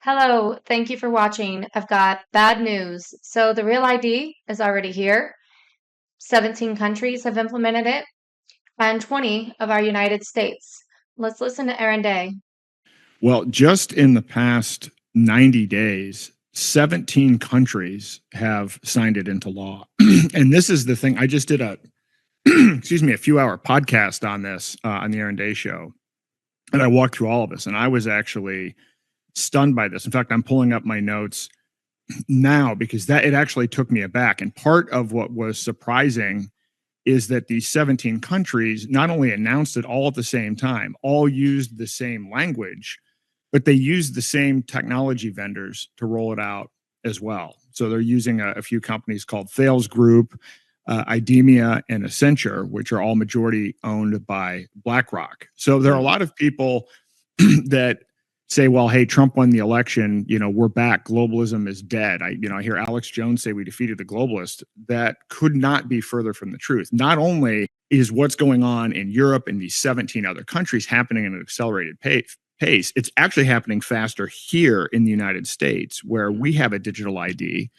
Hello, thank you for watching. I've got bad news. So the Real ID is already here. 17 countries have implemented it, and 20 of our United States. Let's listen to Aaron Day. Well, just in the past 90 days, 17 countries have signed it into law. And this is the thing. I just did a, excuse me, a few hour podcast on this on the Aaron Day show. And I walked through all of this and I was actually stunned by this. In fact, I'm pulling up my notes now because it actually took me aback. And part of what was surprising is that these 17 countries not only announced it all at the same time, all used the same language, but they used the same technology vendors to roll it out as well. So they're using a few companies called Thales Group, IDEMIA, and Accenture, which are all majority owned by BlackRock. So there are a lot of people that say, well, hey, Trump won the election, we're back, globalism is dead. I hear Alex Jones say we defeated the globalists. That could not be further from the truth. Not only is what's going on in Europe and these 17 other countries happening at an accelerated pace, it's actually happening faster here in the United States, where we have a digital ID,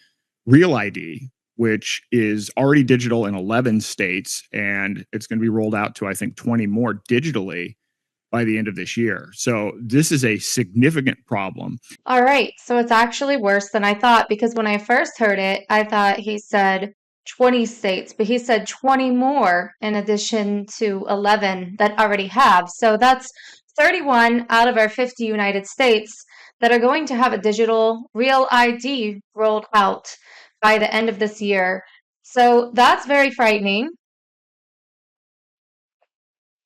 Real ID, which is already digital in 11 states, and it's going to be rolled out to, I think, 20 more digitally by the end of this year. So this is a significant problem. All right, so it's actually worse than I thought because when I first heard it, I thought he said 20 states, but he said 20 more in addition to 11 that already have. So that's 31 out of our 50 United States that are going to have a digital Real ID rolled out by the end of this year. So that's very frightening.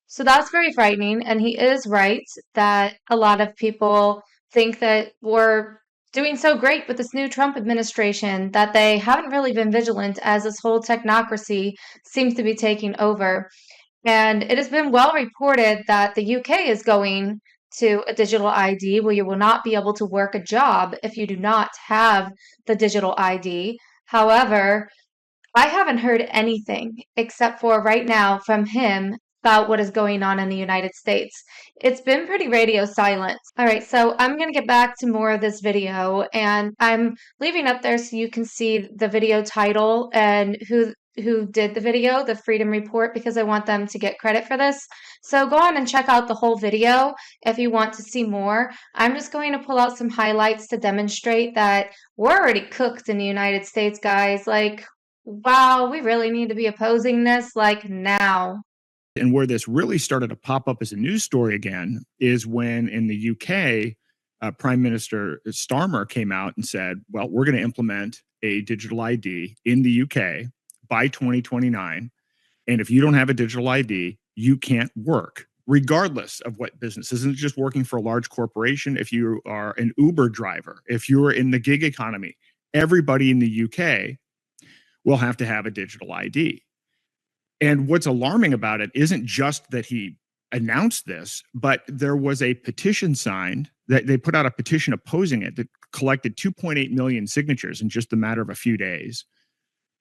So that's very frightening, and he is right that a lot of people think that we're doing so great with this new Trump administration that they haven't really been vigilant as this whole technocracy seems to be taking over. And it has been well reported that the UK is going to a digital ID where you will not be able to work a job if you do not have the digital ID. However, I haven't heard anything except for right now from him about what is going on in the United States. It's been pretty radio silent. All right, so I'm going to get back to more of this video, and I'm leaving up there so you can see the video title and who did the video, the Freedom Report, because I want them to get credit for this. So go on and check out the whole video if you want to see more. I'm just going to pull out some highlights to demonstrate that we're already cooked in the United States, guys. Like, wow, we really need to be opposing this like now. And where this really started to pop up as a news story again is when in the UK, Prime Minister Starmer came out and said, well, we're going to implement a digital ID in the UK by 2029. And if you don't have a digital ID, you can't work, regardless of what business. This isn't just working for a large corporation. If you are an Uber driver, if you're in the gig economy, everybody in the UK will have to have a digital ID. And what's alarming about it isn't just that he announced this, but there was a petition signed that they put out a petition opposing it that collected 2.8 million signatures in just a matter of a few days.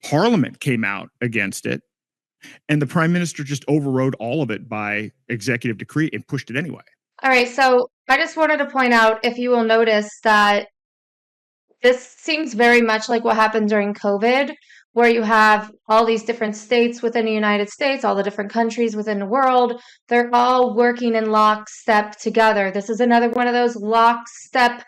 Parliament came out against it, and the prime minister just overrode all of it by executive decree and pushed it anyway. All right, so I just wanted to point out, if you will notice, that this seems very much like what happened during COVID, where you have all these different states within the United States, all the different countries within the world. They're all working in lockstep together. This is another one of those lockstep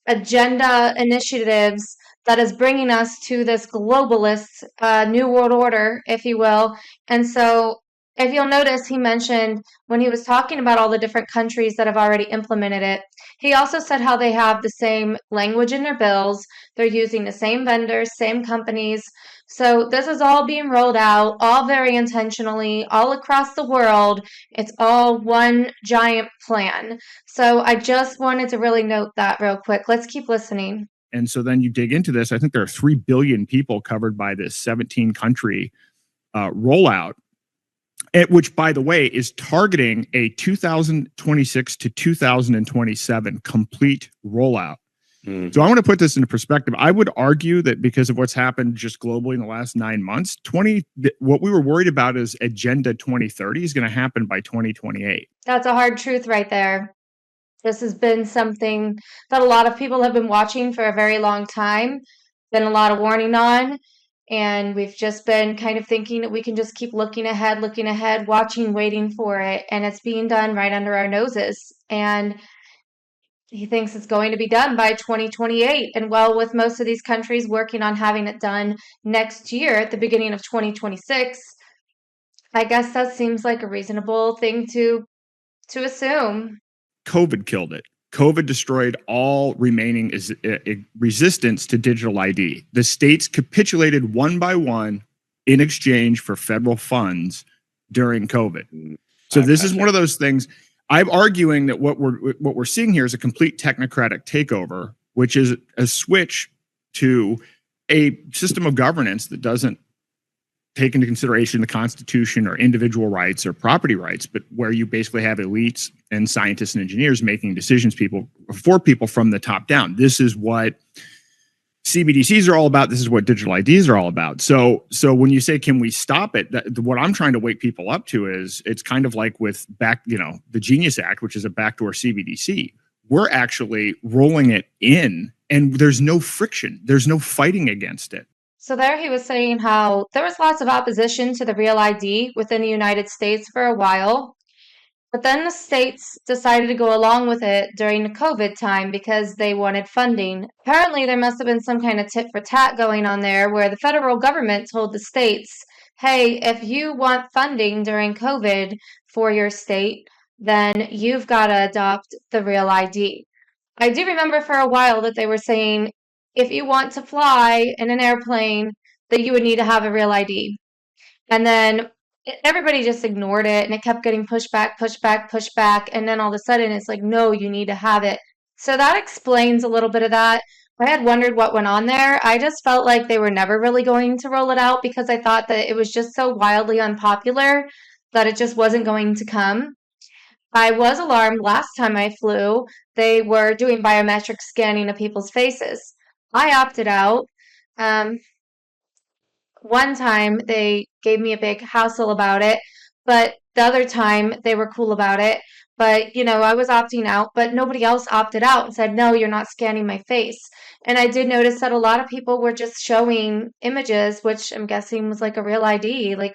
agenda initiatives that is bringing us to this globalist new world order, if you will. And so if you'll notice, he mentioned when he was talking about all the different countries that have already implemented it, he also said how they have the same language in their bills. They're using the same vendors, same companies. So this is all being rolled out, all very intentionally, all across the world. It's all one giant plan. So I just wanted to really note that real quick. Let's keep listening. And so then you dig into this. I think there are 3 billion people covered by this 17 country rollout, which, by the way, is targeting a 2026 to 2027 complete rollout. Mm-hmm. So I want to put this into perspective. I would argue that because of what's happened just globally in the last 9 months, what we were worried about is Agenda 2030 is going to happen by 2028. That's a hard truth right there. This has been something that a lot of people have been watching for a very long time, been a lot of warning on, and we've just been kind of thinking that we can just keep looking ahead, watching, waiting for it, and it's being done right under our noses. And he thinks it's going to be done by 2028. And well, with most of these countries working on having it done next year at the beginning of 2026, I guess that seems like a reasonable thing to assume. COVID killed it. COVID destroyed all remaining resistance to digital ID. The states capitulated one by one in exchange for federal funds during COVID. So this is one of those things. I'm arguing that what we're seeing here is a complete technocratic takeover, which is a switch to a system of governance that doesn't take into consideration the Constitution or individual rights or property rights, but where you basically have elites and scientists and engineers making decisions for people from the top down. This is what CBDCs are all about. This is what digital IDs are all about. So when you say, can we stop it? What I'm trying to wake people up to is it's kind of like with the Genius Act, which is a backdoor CBDC. We're actually rolling it in and there's no friction. There's no fighting against it. So there he was saying how there was lots of opposition to the Real ID within the United States for a while, but then the states decided to go along with it during the COVID time because they wanted funding. Apparently, there must have been some kind of tit for tat going on there where the federal government told the states, hey, if you want funding during COVID for your state, then you've got to adopt the Real ID. I do remember for a while that they were saying if you want to fly in an airplane, that you would need to have a Real ID. And then everybody just ignored it and it kept getting pushed back, pushed back, pushed back. And then all of a sudden it's like, no, you need to have it. So that explains a little bit of that. I had wondered what went on there. I just felt like they were never really going to roll it out because I thought that it was just so wildly unpopular that it just wasn't going to come. I was alarmed last time I flew. They were doing biometric scanning of people's faces. I opted out. Um, one time they gave me a big hassle about it, but the other time they were cool about it. But, I was opting out, but nobody else opted out and said, no, you're not scanning my face. And I did notice that a lot of people were just showing images, which I'm guessing was like a Real ID, like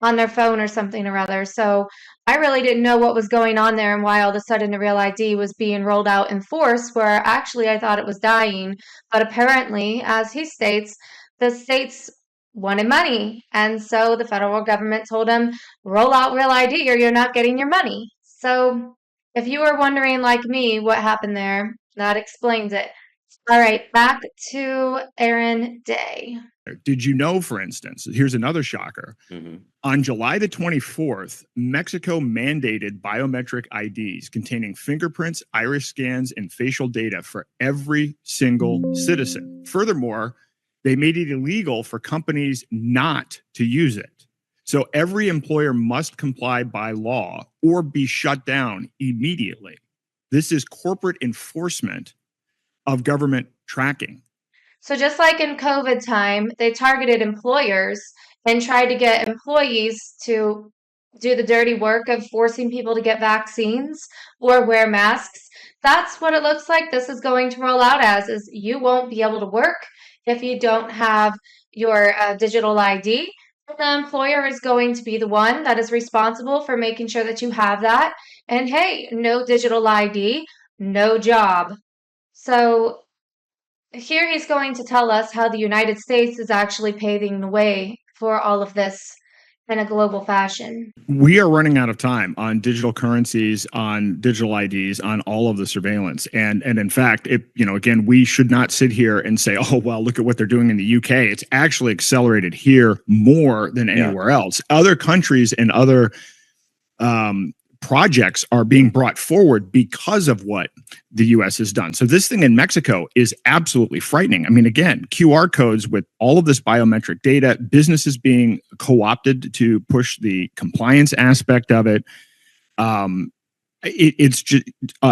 on their phone or something or other. So I really didn't know what was going on there and why all of a sudden the Real ID was being rolled out in force, where actually I thought it was dying. But apparently, as he states, the states wanted money. And so the federal government told him, roll out Real ID or you're not getting your money. So if you were wondering, like me, what happened there, that explains it. All right, back to Aaron Day. Did you know, for instance, here's another shocker. On July the 24th, Mexico mandated biometric IDs containing fingerprints, iris scans, and facial data for every single citizen. Furthermore, they made it illegal for companies not to use it. So every employer must comply by law or be shut down immediately. This is corporate enforcement of government tracking. So just like in COVID time, they targeted employers and tried to get employees to do the dirty work of forcing people to get vaccines or wear masks. That's what it looks like this is going to roll out as, is you won't be able to work if you don't have your digital ID. The employer is going to be the one that is responsible for making sure that you have that. And hey, no digital ID, no job. So here he's going to tell us how the United States is actually paving the way for all of this in a global fashion. We are running out of time on digital currencies, on digital IDs, on all of the surveillance. And in fact, again, we should not sit here and say, oh, well, look at what they're doing in the UK. It's actually accelerated here more than anywhere else. Other countries and other projects are being brought forward because of what the US has done. So this thing in Mexico is absolutely frightening. I mean, again, QR codes with all of this biometric data, businesses being co-opted to push the compliance aspect of it. It's just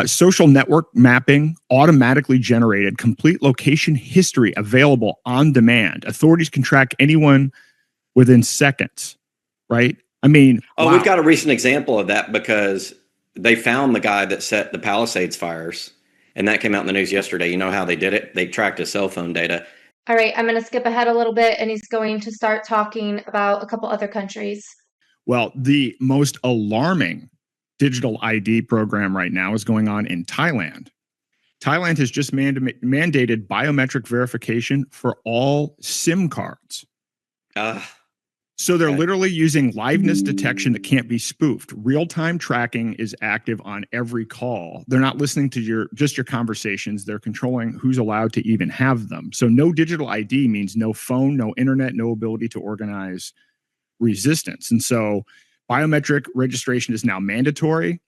social network mapping, automatically generated, complete location history available on demand. Authorities can track anyone within seconds, right? I mean, wow. We've got a recent example of that because they found the guy that set the Palisades fires, and that came out in the news yesterday. You know how they did it? They tracked his cell phone data. All right, I'm going to skip ahead a little bit, and he's going to start talking about a couple other countries. Well, the most alarming digital ID program right now is going on in Thailand. Thailand has just mandated biometric verification for all SIM cards. So they're literally using liveness detection that can't be spoofed. Real-time tracking is active on every call. They're not listening to your conversations. They're controlling who's allowed to even have them. So no digital ID means no phone, no internet, no ability to organize resistance. And so biometric registration is now mandatory.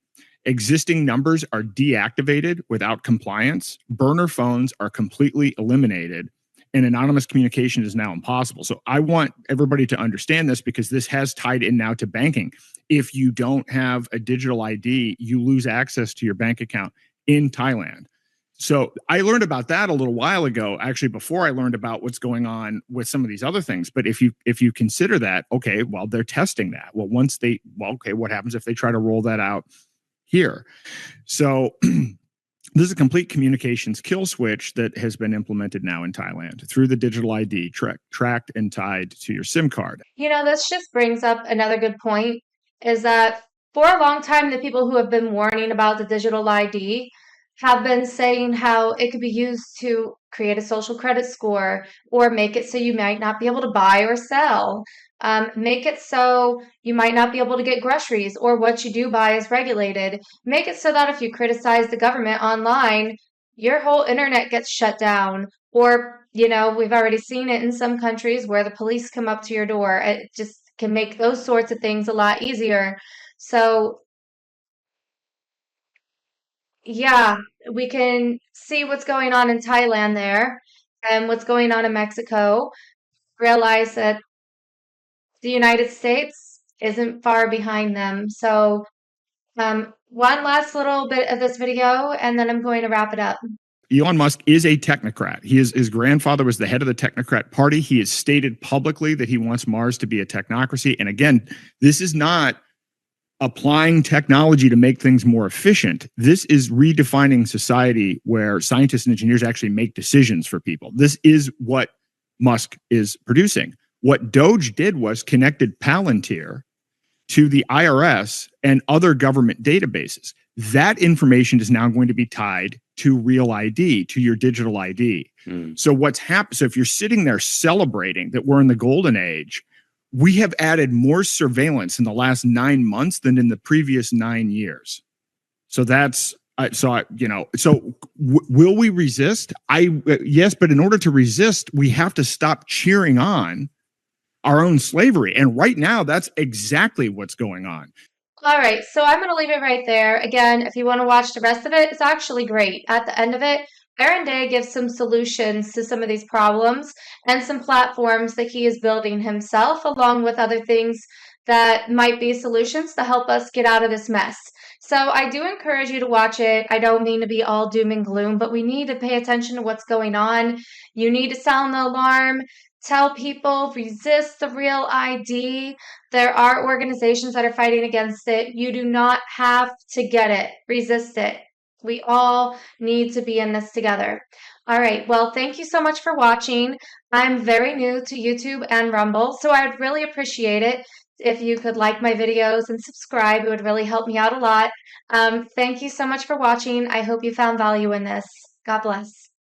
Existing numbers are deactivated without compliance. Burner phones are completely eliminated. And anonymous communication is now impossible. So I want everybody to understand this, because this has tied in now to banking. If you don't have a digital ID, you lose access to your bank account in Thailand. So I learned about that a little while ago, actually, before I learned about what's going on with some of these other things. But if you consider that, okay, well, they're testing that. Well, okay, what happens if they try to roll that out here? So this is a complete communications kill switch that has been implemented now in Thailand through the digital ID tracked and tied to your SIM card. This just brings up another good point, is that for a long time, the people who have been warning about the digital ID have been saying how it could be used to create a social credit score, or make it so you might not be able to buy or sell. Make it so you might not be able to get groceries, or what you do buy is regulated. Make it so that if you criticize the government online, your whole internet gets shut down. Or, we've already seen it in some countries where the police come up to your door. It just can make those sorts of things a lot easier. So, yeah, we can see what's going on in Thailand there and what's going on in Mexico. Realize that the United States isn't far behind them. So, one last little bit of this video, and then I'm going to wrap it up. Elon Musk is a technocrat. His grandfather was the head of the technocrat party. He has stated publicly that he wants Mars to be a technocracy. And again, this is not applying technology to make things more efficient. This is redefining society where scientists and engineers actually make decisions for people. This is what Musk is producing. What Doge did was connected Palantir to the IRS and other government databases. That information is now going to be tied to real ID, to your digital ID. So what's happened? So if you're sitting there celebrating that we're in the golden age, we have added more surveillance in the last 9 months than in the previous 9 years. So that's will we resist? Yes, but in order to resist, we have to stop cheering on our own slavery. And right now, that's exactly what's going on. All right, so I'm going to leave it right there. Again, if you want to watch the rest of it, it's actually great. At the end of it, Aaron Day gives some solutions to some of these problems and some platforms that he is building himself, along with other things that might be solutions to help us get out of this mess. So I do encourage you to watch it. I don't mean to be all doom and gloom, but we need to pay attention to what's going on. You need to sound the alarm. Tell people, resist the real ID. There are organizations that are fighting against it. You do not have to get it. Resist it. We all need to be in this together. All right. Well, thank you so much for watching. I'm very new to YouTube and Rumble, so I would really appreciate it if you could like my videos and subscribe. It would really help me out a lot. Thank you so much for watching. I hope you found value in this. God bless.